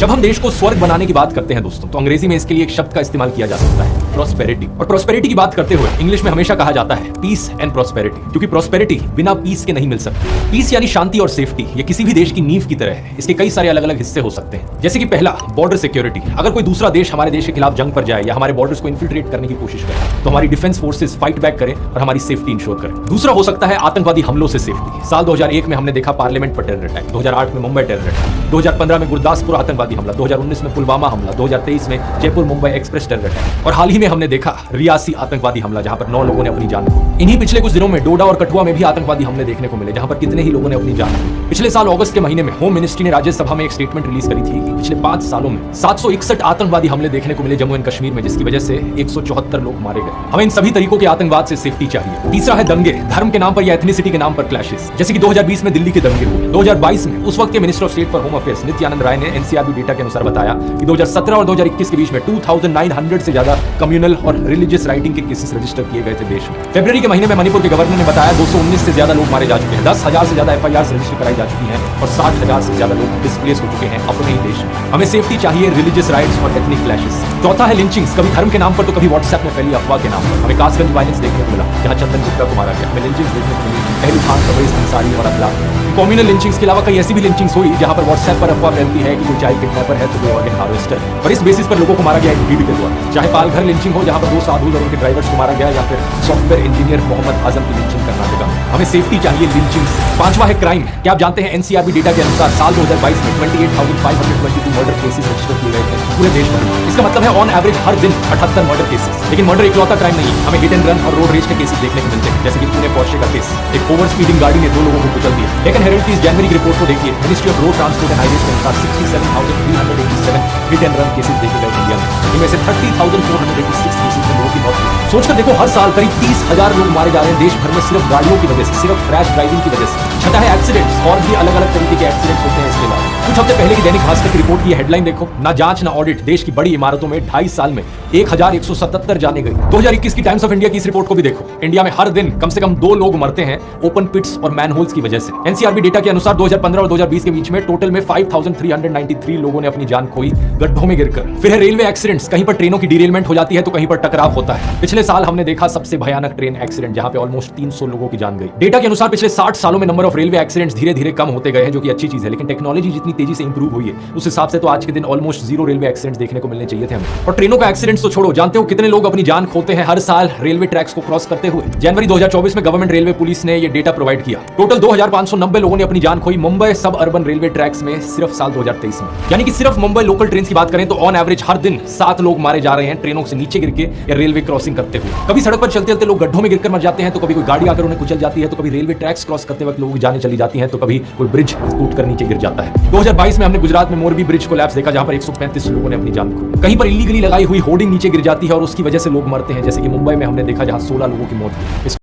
जब हम देश को स्वर्ग बनाने की बात करते हैं दोस्तों, तो अंग्रेजी में इसके लिए एक शब्द का इस्तेमाल किया जा सकता है, प्रॉस्पेरिटी। और प्रॉस्पेरिटी की बात करते हुए इंग्लिश में हमेशा कहा जाता है पीस एंड प्रॉस्पेरिटी, क्योंकि प्रॉस्पेरिटी बिना पीस के नहीं मिल सकती। पीस यानी शांति और सेफ्टी, ये किसी भी देश की नींव की तरह है। इसके कई सारे अलग अलग हिस्से हो सकते हैं, जैसे कि पहला, बॉर्डर सिक्योरिटी। अगर कोई दूसरा देश हमारे देश के खिलाफ जंग पर जाए या हमारे बॉर्डर्स को इन्फिल्ट्रेट करने की कोशिश करे, तो हमारी डिफेंस फोर्सेस फाइट बैक करें और हमारी सेफ्टी इंश्योर करें। दूसरा हो सकता है आतंकवादी हमलों से सेफ्टी। साल 2001 में हमने देखा पार्लियामेंट पर टेरर अटैक, 2008 में मुंबई टेरर अटैक, 2015 में गुरदासपुर आतंकवादी हमला, 2019 में पुलवामा हमला, 2023 में Jaipur Mumbai express terror attack, और हाल ही में हमने देखा रियासी आतंकवादी हमला, जहां पर 9 लोगों ने अपनी जान खो। इन्हीं पिछले कुछ दिनों में डोडा और कठुआ में भी आतंकवादी हमले देखने को मिले, जहां पर कितने ही लोगों ने अपनी जान खो। पिछले साल अगस्त के महीने में होम मिनिस्ट्री ने राज्यसभा में एक स्टेटमेंट रिलीज करी थी कि पिछले 5 सालों में 761 आतंकवादी हमले देखने को मिले जम्मू एंड कश्मीर में, जिसकी वजह से 174 लोग मारे गए। हमें इन सभी तरीकों के आतंकवाद से सेफ्टी चाहिए। तीसरा है दंगे, धर्म के नाम पर या एथनिसिटी के नाम पर क्लैशेस, जैसे कि 2020 में दिल्ली के दंगे हुए। 2022 में उस वक्त के minister of state for home affairs Nityanand Rai ने एनसीआरबी डेटा के अनुसार बताया कि 2017 और 2021 के बीच में 2900 से ज्यादा कम्युनल और रिलीजियस राइटिंग के केसेस रजिस्टर किए गए थे देश में। फरवरी के महीने में मणिपुर के गवर्नर ने बताया 219 से ज्यादा लोग मारे जा चुके हैं, 10,000 से ज्यादा एफआईआर रजिस्टर कराई जा चुकी हैं और 60,000 से ज्यादा लोग डिस्प्लेस हो चुके हैं अपने ही देश में। हमें सेफ्टी चाहिए रिलीजियस राइट्स और एथनिक क्लैशेस। चौथा है लिंचिंग्स, कभी धर्म के नाम पर तो कभी व्हाट्सएप में फैली अफवाह के नाम पर। हमें कासगंज वायलेंस देखने को मिला, जहां चंदन गुप्ता को मारा गया। हमें लिंचिंग्स देखने को मिली पहलू खान, कवैस अंसारी और अखलाक। कम्युनल लिंचिंग्स के अलावा कई ऐसी भी लिंचिंग्स हुई जहां पर व्हाट्सएप पर अफवाह फैलती है कि कोई चाइल्ड किडनैपर है तो कोई ऑर्गन हार्वेस्टर, और इस बेसिस पर लोगों को मारा गया एक भीड़ के द्वारा। चाहे पालघर लिंचिंग हो जहां पर 2 साधु और उनके ड्राइवर्स को मारा गया, या फिर सॉफ्टवेयर इंजीनियर मोहम्मद आजम की लिंचिंग कर्नाटक में। हमें सेफ्टी चाहिए लिंचिंग्स। पांचवा है क्राइम। क्या आप जानते हैं एनसीआरबी डेटा के अनुसार साल 2022 में 28,522 मर्डर केसेस रजिस्टर किए गए थे पूरे देश भर में। इसका मतलब है ऑन एवरेज हर दिन 78 मर्डर केसेस। लेकिन मर्डर इकलौता क्राइम नहीं, हमें हिट एंड रन और रोड रेज के केसेस देखने को मिलते हैं, जैसे कि पुणे पोर्शे का केस। एक ओवर स्पीडिंग गाड़ी ने 2 लोगों को कुचल दिया। लेकिन हेराल्ड की जनवरी की रिपोर्ट को देखिए, ministry of road transport and highways के अनुसार 67,387 हिट एंड रन केसेस देखे गए इंडिया में। इनमें से 30,486 केसेस में लोगों की मौत हुई। सोचकर देखो, हर साल करीब 30,000 लोग मारे जा रहे हैं देश भर में सिर्फ गाड़ियों की वजह से, सिर्फ क्रैश ड्राइविंग की वजह से। छठा है एक्सीडेंट्स, और भी अलग अलग तरीके के एक्सीडेंट्स होते हैं इसके अलावा। कुछ हफ्ते पहले की दैनिक भास्कर की रिपोर्ट की हेडलाइन देखो, ना जांच ना ऑडिट, देश की बड़ी इमारतों में 2.5 साल में 1,177 जाने गई। 2021 की टाइम्स ऑफ इंडिया की इस रिपोर्ट को भी देखो, इंडिया में हर दिन कम से कम 2 लोग मरते हैं ओपन पिट्स और मैनहोल्स की वजह से। एनसीआरबी डेटा के अनुसार 2015 और 2020 के बीच में टोटल में 5,393 लोगों ने अपनी जान खोई गड्ढों में गिरकर। फिर है रेलवे एक्सीडेंट्स, कहीं पर ट्रेनों की डिरेलमेंट हो जाती है तो कहीं पर टकराव होता है। पिछले साल हमने देखा सबसे भयानक ट्रेन एक्सीडेंट, जहां पे ऑलमोस्ट 300 लोगों की जान गई। डेटा के अनुसार पिछले 60 सालों में नंबर ऑफ रेलवे एक्सीडेंट्स धीरे धीरे कम होते गए हैं, जो कि अच्छी चीज है। लेकिन टेक्नोलॉजी जितनी तेजी से इंप्रूव हुई है उस हिसाब से तो आज के दिन ऑलमोस्ट 0 रेलवे एक्सीडेंट्स देखने को मिलने चाहिए थे हमें। और ट्रेनों का एक्सीडेंट्स तो छोड़ो, जानते हो कितने लोग अपनी जान खोते हैं हर साल रेलवे ट्रैक्स को क्रॉस करते हुए? जनवरी 2024 में गवर्नमेंट रेलवे पुलिस ने यह डेटा प्रोवाइड किया। टोटल 2,590 लोगों ने अपनी जान खोई मुंबई सब अर्बन रेलवे ट्रैक्स में सिर्फ साल 2023 में। यानी कि सिर्फ मुंबई लोकल ट्रेन की बात करें तो ऑन एवरेज हर दिन 7 लोग मारे जा रहे हैं ट्रेनों से नीचे गिर के या रेलवे क्रॉसिंग करते हुए। कभी सड़क पर चलते चलते लोग गड्ढों में गिरकर मर जाते हैं, तो कभी कोई गाड़ी आकर उन्हें कुचल जाती है, तो कभी रेलवे ट्रैक्स क्रॉस करते वक्त लोगों की जानें चली जाती हैं, तो कभी कोई ब्रिज टूटकर नीचे गिर जाता है। 2022 में हमने गुजरात में मोरबी ब्रिज कोलैप्स देखा, जहां पर 135 लोगों ने अपनी जान खो। कहीं पर इलीगली लगाई हुई होर्डिंग नीचे गिर जाती है और उसकी वजह से लोग मरते हैं, जैसे कि मुंबई में हमने देखा जहां 16 लोगों की मौत हुई।